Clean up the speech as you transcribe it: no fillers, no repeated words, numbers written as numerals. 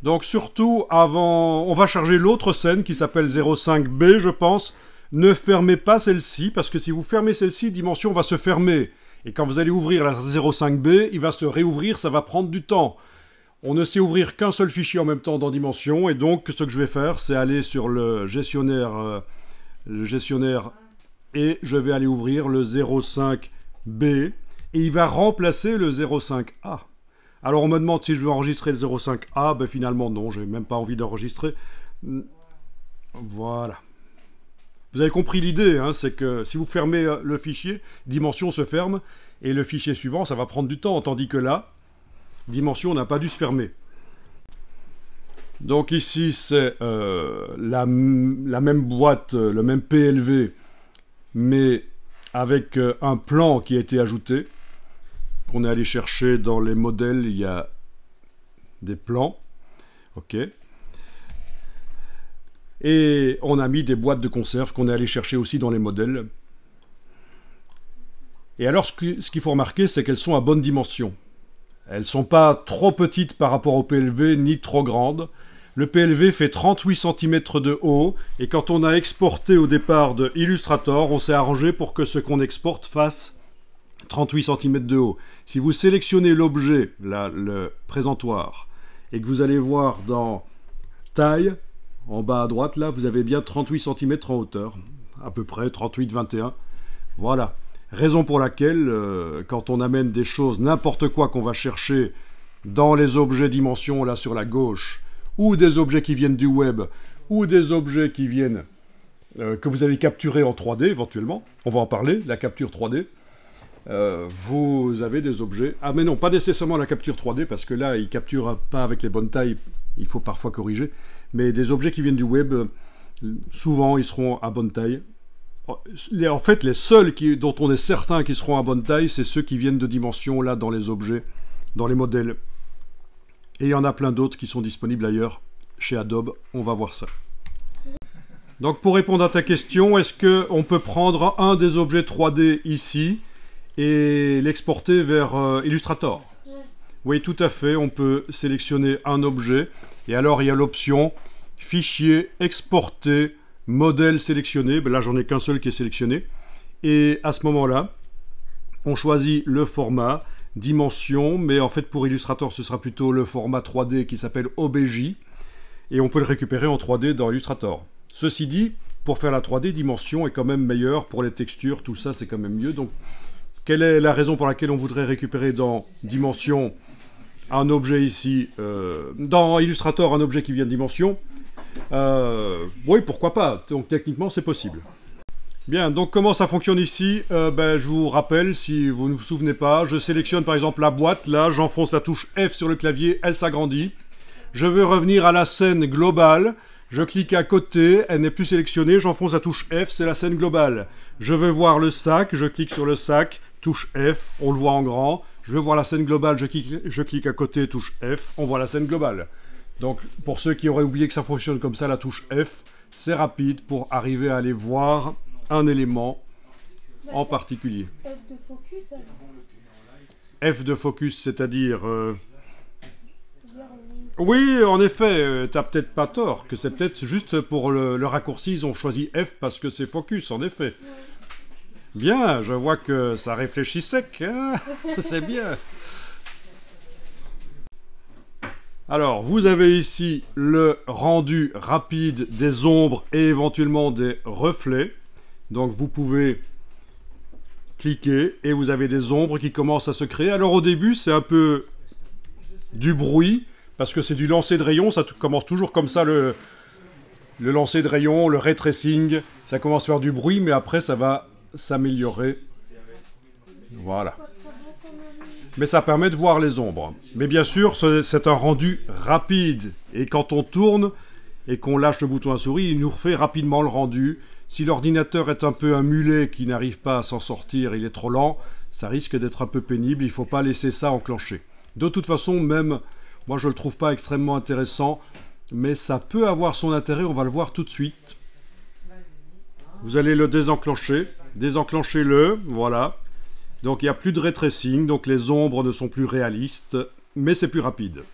Donc surtout, avant, on va charger l'autre scène qui s'appelle 05B, je pense. Ne fermez pas celle-ci, parce que si vous fermez celle-ci, Dimension va se fermer. Et quand vous allez ouvrir la 05B, il va se réouvrir, ça va prendre du temps. On ne sait ouvrir qu'un seul fichier en même temps dans Dimension, et donc ce que je vais faire, c'est aller sur le gestionnaire, et je vais aller ouvrir le 05B, et il va remplacer le 05A. Alors on me demande si je veux enregistrer le 05A, ben finalement non, j'ai même pas envie d'enregistrer. Voilà. Vous avez compris l'idée, hein, c'est que si vous fermez le fichier, Dimension se ferme, et le fichier suivant, ça va prendre du temps, tandis que là, Dimension n'a pas dû se fermer. Donc ici, c'est la même boîte, le même PLV, mais avec un plan qui a été ajouté, qu'on est allé chercher dans les modèles, il y a des plans, ok. Et on a mis des boîtes de conserve qu'on est allé chercher aussi dans les modèles. Et alors, ce qu'il faut remarquer, c'est qu'elles sont à bonne dimension. Elles ne sont pas trop petites par rapport au PLV, ni trop grandes. Le PLV fait 38 cm de haut, et quand on a exporté au départ de Illustrator, on s'est arrangé pour que ce qu'on exporte fasse 38 cm de haut. Si vous sélectionnez l'objet, le présentoir, et que vous allez voir dans Taille, en bas à droite, là, vous avez bien 38 cm en hauteur, à peu près 38-21. Voilà. Raison pour laquelle, quand on amène des choses, n'importe quoi qu'on va chercher dans les objets dimensions, là sur la gauche, ou des objets qui viennent du web, ou des objets qui viennent, que vous avez capturés en 3D éventuellement, on va en parler, la capture 3D, vous avez des objets... Ah mais non, pas nécessairement la capture 3D, parce que là, il ne capture pas avec les bonnes tailles, il faut parfois corriger, mais des objets qui viennent du web, souvent, ils seront à bonne taille. En fait, les seuls dont on est certain qu'ils seront à bonne taille, c'est ceux qui viennent de Dimension, là, dans les objets, dans les modèles. Et il y en a plein d'autres qui sont disponibles ailleurs, chez Adobe, on va voir ça. Donc, pour répondre à ta question, est-ce qu'on peut prendre un des objets 3D ici, et l'exporter vers Illustrator? Oui, tout à fait, on peut sélectionner un objet, et alors il y a l'option Fichier, exporter, modèle sélectionné. Ben là, j'en ai qu'un seul qui est sélectionné. Et à ce moment-là, on choisit le format, dimension, mais en fait pour Illustrator, ce sera plutôt le format 3D qui s'appelle OBJ, et on peut le récupérer en 3D dans Illustrator. Ceci dit, pour faire la 3D, dimension est quand même meilleure pour les textures, tout ça c'est quand même mieux. Donc, quelle est la raison pour laquelle on voudrait récupérer dans dimension un objet ici, dans Illustrator un objet qui vient de dimension? Oui, pourquoi pas, donc techniquement c'est possible. Bien, donc comment ça fonctionne ici? Je vous rappelle, si vous ne vous souvenez pas, je sélectionne par exemple la boîte, là j'enfonce la touche F sur le clavier, elle s'agrandit. Je veux revenir à la scène globale, je clique à côté, elle n'est plus sélectionnée, j'enfonce la touche F, c'est la scène globale. Je veux voir le sac, je clique sur le sac, touche F, on le voit en grand. Je veux voir la scène globale, je clique à côté, touche F, on voit la scène globale. Donc, pour ceux qui auraient oublié que ça fonctionne comme ça, la touche F, c'est rapide pour arriver à aller voir un élément en particulier. F de focus alors. F de focus, c'est-à-dire... Oui, en effet, t'as peut-être pas tort, que c'est peut-être juste pour le raccourci, ils ont choisi F parce que c'est focus, en effet. Ouais. Bien, je vois que ça réfléchit sec, hein. C'est bien. Alors, vous avez ici le rendu rapide des ombres et éventuellement des reflets. Donc, vous pouvez cliquer et vous avez des ombres qui commencent à se créer. Alors, au début, c'est un peu du bruit, parce que c'est du lancer de rayons. Ça commence toujours comme ça, le lancer de rayons, le ray tracing. Ça commence à faire du bruit, mais après, ça va s'améliorer. Voilà. Mais ça permet de voir les ombres. Mais bien sûr, c'est un rendu rapide. Et quand on tourne et qu'on lâche le bouton à souris, il nous refait rapidement le rendu. Si l'ordinateur est un peu un mulet qui n'arrive pas à s'en sortir, il est trop lent, ça risque d'être un peu pénible. Il ne faut pas laisser ça enclencher. De toute façon, même, moi je ne le trouve pas extrêmement intéressant, mais ça peut avoir son intérêt, on va le voir tout de suite. Vous allez le désenclencher. Désenclenchez-le, voilà. Donc il n'y a plus de ray tracing, donc les ombres ne sont plus réalistes, mais c'est plus rapide.